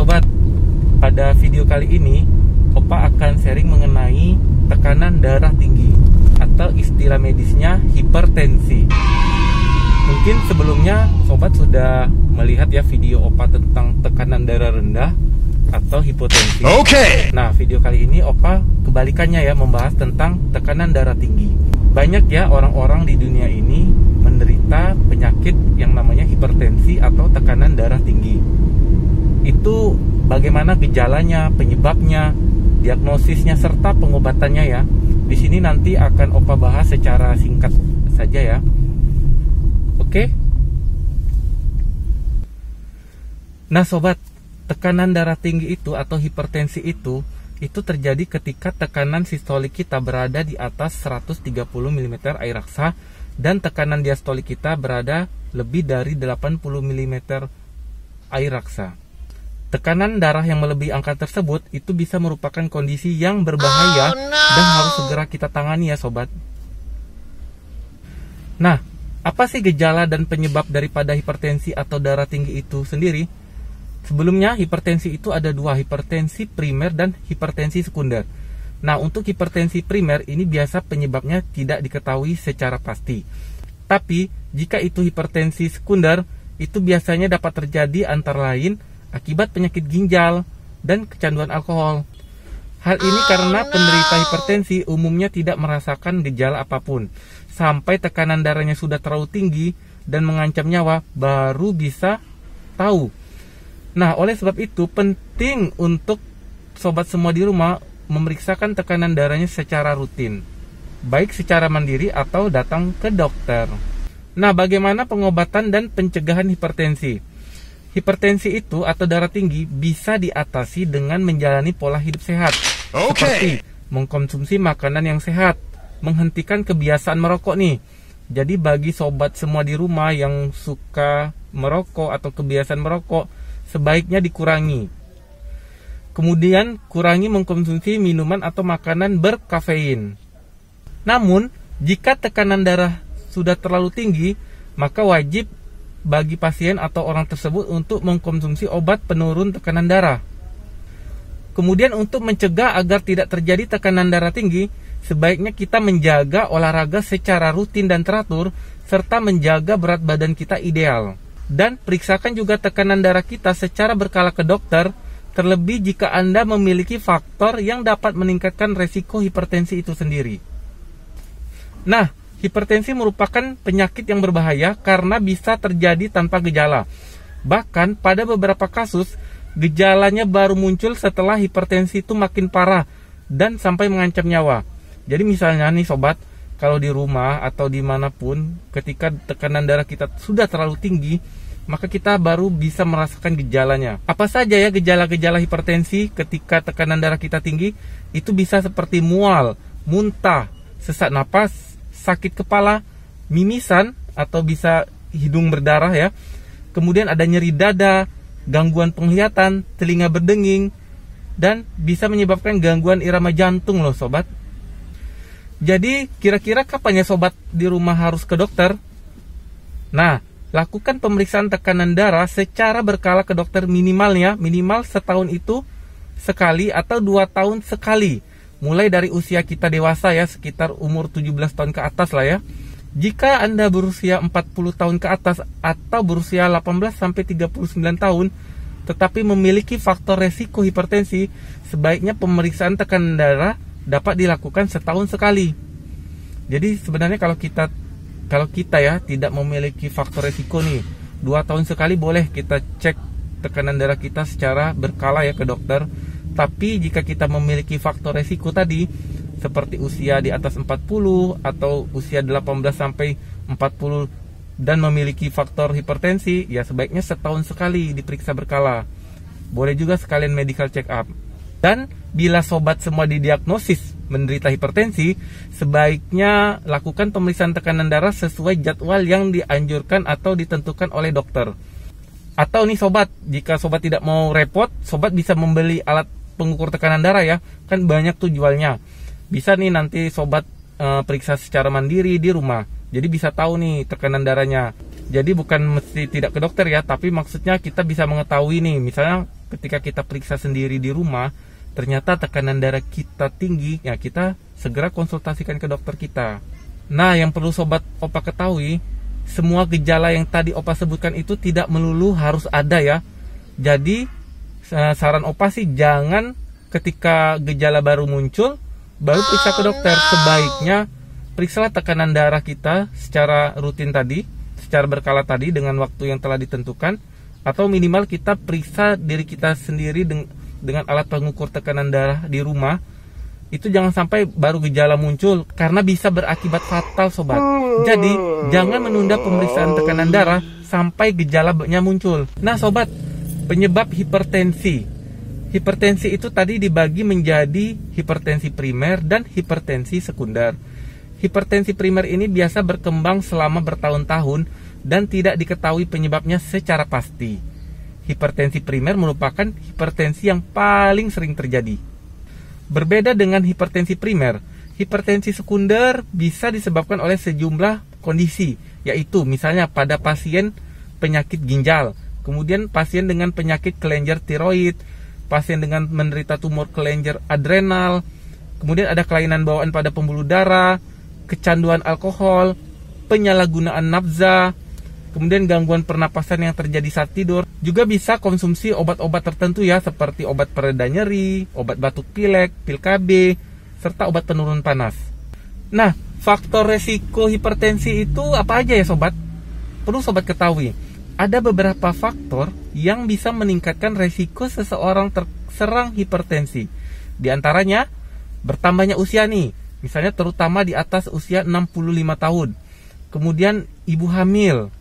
sobat, pada video kali ini Opa akan sharing mengenai tekanan darah tinggi atau istilah medisnya hipertensi. Mungkin sebelumnya sobat sudah melihat ya video Opa tentang tekanan darah rendah atau hipotensi. Oke. Nah, video kali ini Opa kebalikannya ya, membahas tentang tekanan darah tinggi. Banyak ya orang-orang di dunia ini menderita penyakit yang namanya hipertensi atau tekanan darah tinggi. Itu bagaimana gejalanya, penyebabnya, diagnosisnya serta pengobatannya ya. Di sini nanti akan Opa bahas secara singkat saja ya. Oke. Nah, sobat, tekanan darah tinggi itu atau hipertensi itu terjadi ketika tekanan sistolik kita berada di atas 130 mm air raksa dan tekanan diastolik kita berada lebih dari 80 mm air raksa. Tekanan darah yang melebihi angka tersebut itu bisa merupakan kondisi yang berbahaya dan harus segera kita tangani ya sobat. Nah, apa sih gejala dan penyebab daripada hipertensi atau darah tinggi itu sendiri? Sebelumnya, hipertensi itu ada dua, hipertensi primer dan hipertensi sekunder. Nah, untuk hipertensi primer ini biasa penyebabnya tidak diketahui secara pasti. Tapi, jika itu hipertensi sekunder, itu biasanya dapat terjadi antara lain akibat penyakit ginjal dan kecanduan alkohol. Hal ini karena penderita hipertensi umumnya tidak merasakan gejala apapun. Sampai tekanan darahnya sudah terlalu tinggi dan mengancam nyawa, baru bisa tahu. Nah, oleh sebab itu penting untuk sobat semua di rumah memeriksakan tekanan darahnya secara rutin, baik secara mandiri atau datang ke dokter. Nah, bagaimana pengobatan dan pencegahan hipertensi? Hipertensi itu atau darah tinggi bisa diatasi dengan menjalani pola hidup sehat, seperti mengkonsumsi makanan yang sehat, menghentikan kebiasaan merokok nih. Jadi bagi sobat semua di rumah yang suka merokok atau kebiasaan merokok, sebaiknya dikurangi. Kemudian kurangi mengkonsumsi minuman atau makanan berkafein. Namun, jika tekanan darah sudah terlalu tinggi, maka wajib bagi pasien atau orang tersebut untuk mengkonsumsi obat penurun tekanan darah. Kemudian untuk mencegah agar tidak terjadi tekanan darah tinggi, sebaiknya kita menjaga olahraga secara rutin dan teratur, serta menjaga berat badan kita ideal. Dan periksakan juga tekanan darah kita secara berkala ke dokter, terlebih jika Anda memiliki faktor yang dapat meningkatkan resiko hipertensi itu sendiri. Nah, hipertensi merupakan penyakit yang berbahaya karena bisa terjadi tanpa gejala. Bahkan pada beberapa kasus, gejalanya baru muncul setelah hipertensi itu makin parah dan sampai mengancam nyawa. Jadi misalnya nih sobat, kalau di rumah atau dimanapun, ketika tekanan darah kita sudah terlalu tinggi, maka kita baru bisa merasakan gejalanya. Apa saja ya gejala-gejala hipertensi ketika tekanan darah kita tinggi? Itu bisa seperti mual, muntah, sesak napas, sakit kepala, mimisan, atau bisa hidung berdarah ya. Kemudian ada nyeri dada, gangguan penglihatan, telinga berdenging, dan bisa menyebabkan gangguan irama jantung loh sobat. Jadi kira-kira kapan ya sobat di rumah harus ke dokter? Nah, lakukan pemeriksaan tekanan darah secara berkala ke dokter minimal setahun itu sekali atau 2 tahun sekali. Mulai dari usia kita dewasa ya, sekitar umur 17 tahun ke atas lah ya. Jika Anda berusia 40 tahun ke atas atau berusia 18 sampai 39 tahun, tetapi memiliki faktor resiko hipertensi, sebaiknya pemeriksaan tekanan darah dapat dilakukan setahun sekali. Jadi sebenarnya kalau kita ya tidak memiliki faktor resiko nih, 2 tahun sekali boleh kita cek tekanan darah kita secara berkala ya ke dokter. Tapi jika kita memiliki faktor resiko tadi, seperti usia di atas 40 atau usia 18 sampai 40 dan memiliki faktor hipertensi, ya sebaiknya setahun sekali diperiksa berkala. Boleh juga sekalian medical check up. Dan bila sobat semua didiagnosis menderita hipertensi, sebaiknya lakukan pemeriksaan tekanan darah sesuai jadwal yang dianjurkan atau ditentukan oleh dokter. Atau nih sobat, jika sobat tidak mau repot, sobat bisa membeli alat pengukur tekanan darah ya, kan banyak tuh jualnya. Bisa nih nanti sobat periksa secara mandiri di rumah, jadi bisa tahu nih tekanan darahnya. Jadi bukan mesti tidak ke dokter ya, tapi maksudnya kita bisa mengetahui nih, misalnya ketika kita periksa sendiri di rumah, ternyata tekanan darah kita tinggi, ya kita segera konsultasikan ke dokter kita. Nah, yang perlu Sobat Opa ketahui, semua gejala yang tadi Opa sebutkan itu tidak melulu harus ada ya. Jadi, saran Opa sih jangan ketika gejala baru muncul, baru periksa ke dokter. Sebaiknya periksalah tekanan darah kita secara rutin tadi, secara berkala tadi dengan waktu yang telah ditentukan, atau minimal kita periksa diri kita sendiri dengan alat pengukur tekanan darah di rumah. Itu jangan sampai baru gejala muncul, karena bisa berakibat fatal Sobat. Jadi jangan menunda pemeriksaan tekanan darah sampai gejalanya muncul. Nah Sobat, penyebab hipertensi. Hipertensi itu tadi dibagi menjadi hipertensi primer dan hipertensi sekunder. Hipertensi primer ini biasa berkembang selama bertahun-tahun dan tidak diketahui penyebabnya secara pasti. Hipertensi primer merupakan hipertensi yang paling sering terjadi. Berbeda dengan hipertensi primer, hipertensi sekunder bisa disebabkan oleh sejumlah kondisi, yaitu misalnya pada pasien penyakit ginjal, kemudian pasien dengan penyakit kelenjar tiroid, pasien dengan menderita tumor kelenjar adrenal, kemudian ada kelainan bawaan pada pembuluh darah, kecanduan alkohol, penyalahgunaan nafza, kemudian gangguan pernapasan yang terjadi saat tidur. Juga bisa konsumsi obat-obat tertentu ya, seperti obat pereda nyeri, obat batuk pilek, pil KB, serta obat penurun panas. Nah, faktor resiko hipertensi itu apa aja ya Sobat? Perlu Sobat ketahui, ada beberapa faktor yang bisa meningkatkan resiko seseorang terserang hipertensi. Di antaranya, bertambahnya usia nih, misalnya terutama di atas usia 65 tahun. Kemudian ibu hamil,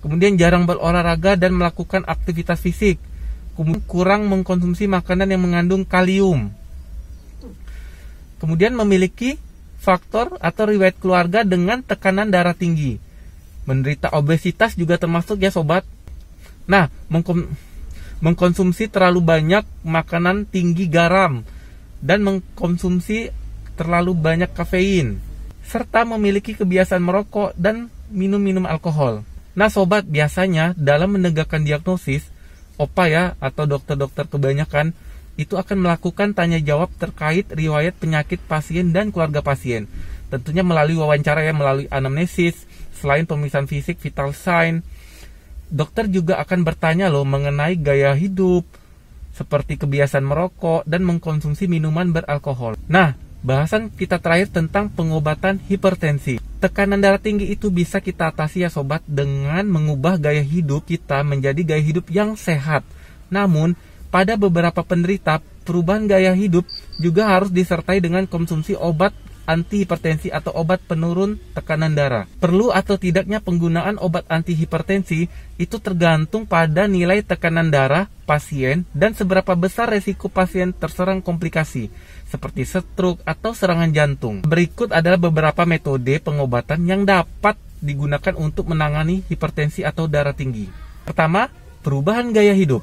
kemudian jarang berolahraga dan melakukan aktivitas fisik, kemudian kurang mengkonsumsi makanan yang mengandung kalium, kemudian memiliki faktor atau riwayat keluarga dengan tekanan darah tinggi, menderita obesitas juga termasuk ya Sobat. Nah, mengkonsumsi terlalu banyak makanan tinggi garam dan mengkonsumsi terlalu banyak kafein, serta memiliki kebiasaan merokok dan minum alkohol. Nah Sobat, biasanya dalam menegakkan diagnosis, Opa ya atau dokter-dokter kebanyakan itu akan melakukan tanya jawab terkait riwayat penyakit pasien dan keluarga pasien. Tentunya melalui wawancara ya, melalui anamnesis. Selain pemeriksaan fisik, vital sign, dokter juga akan bertanya loh mengenai gaya hidup, seperti kebiasaan merokok dan mengkonsumsi minuman beralkohol. Nah, bahasan kita terakhir tentang pengobatan hipertensi. Tekanan darah tinggi itu bisa kita atasi ya Sobat dengan mengubah gaya hidup kita menjadi gaya hidup yang sehat. Namun, pada beberapa penderita, perubahan gaya hidup juga harus disertai dengan konsumsi obat antihipertensi atau obat penurun tekanan darah. Perlu atau tidaknya penggunaan obat antihipertensi itu tergantung pada nilai tekanan darah pasien dan seberapa besar resiko pasien terserang komplikasi seperti stroke atau serangan jantung. Berikut adalah beberapa metode pengobatan yang dapat digunakan untuk menangani hipertensi atau darah tinggi. Pertama, perubahan gaya hidup.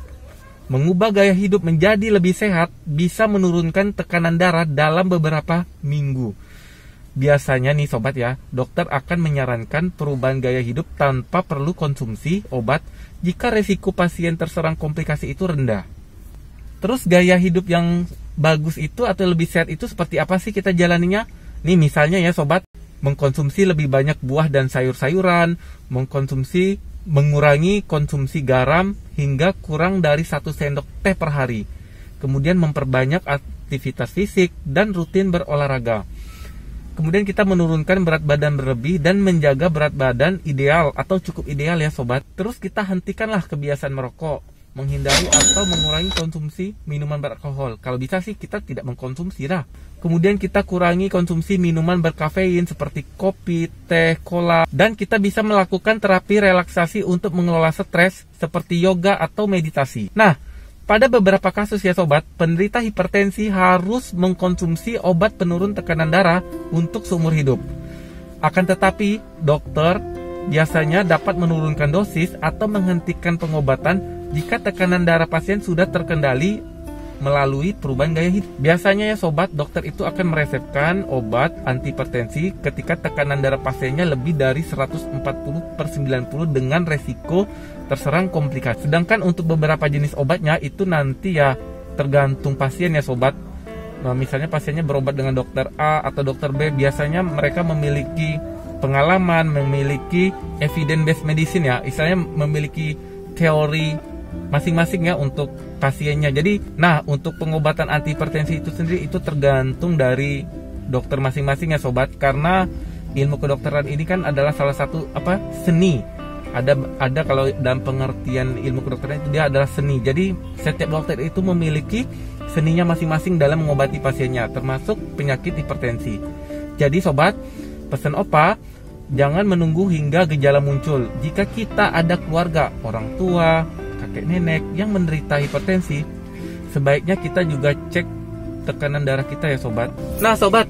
Mengubah gaya hidup menjadi lebih sehat bisa menurunkan tekanan darah dalam beberapa minggu. Biasanya nih Sobat ya, dokter akan menyarankan perubahan gaya hidup tanpa perlu konsumsi obat jika resiko pasien terserang komplikasi itu rendah. Terus gaya hidup yang bagus itu atau lebih sehat itu seperti apa sih kita jalaninya? Nih misalnya ya Sobat, mengkonsumsi lebih banyak buah dan sayur-sayuran, mengurangi konsumsi garam hingga kurang dari 1 sendok teh per hari. Kemudian memperbanyak aktivitas fisik dan rutin berolahraga. Kemudian kita menurunkan berat badan berlebih dan menjaga berat badan ideal atau cukup ideal ya Sobat. Terus kita hentikanlah kebiasaan merokok, menghindari atau mengurangi konsumsi minuman beralkohol. Kalau bisa sih kita tidak mengkonsumsi lah. Kemudian kita kurangi konsumsi minuman berkafein seperti kopi, teh, cola. Dan kita bisa melakukan terapi relaksasi untuk mengelola stres seperti yoga atau meditasi. Nah, pada beberapa kasus ya Sobat, penderita hipertensi harus mengkonsumsi obat penurun tekanan darah untuk seumur hidup. Akan tetapi, dokter biasanya dapat menurunkan dosis atau menghentikan pengobatan jika tekanan darah pasien sudah terkendali melalui perubahan gaya hidup. Biasanya ya sobat, dokter itu akan meresepkan obat antihipertensi ketika tekanan darah pasiennya lebih dari 140/90 dengan resiko terserang komplikasi. Sedangkan untuk beberapa jenis obatnya itu nanti ya tergantung pasien ya sobat. Nah, misalnya pasiennya berobat dengan dokter A atau dokter B, biasanya mereka memiliki pengalaman, memiliki evidence based medicine ya, istilahnya memiliki teori masing-masing ya untuk pasiennya. Jadi, nah untuk pengobatan antihipertensi itu sendiri itu tergantung dari dokter masing-masing ya sobat, karena ilmu kedokteran ini kan adalah salah satu seni. Ada kalau dalam pengertian ilmu kedokteran itu dia adalah seni. Jadi setiap dokter itu memiliki seninya masing-masing dalam mengobati pasiennya, termasuk penyakit hipertensi. Jadi sobat, pesan Opa, jangan menunggu hingga gejala muncul. Jika kita ada keluarga, orang tua, kakek nenek yang menderita hipertensi, sebaiknya kita juga cek tekanan darah kita ya sobat. Nah sobat,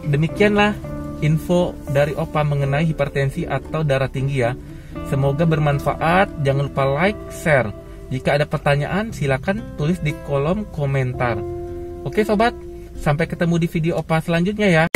demikianlah info dari Opa mengenai hipertensi atau darah tinggi ya. Semoga bermanfaat. Jangan lupa like, share. Jika ada pertanyaan silakan tulis di kolom komentar. Oke sobat, sampai ketemu di video Opa selanjutnya ya.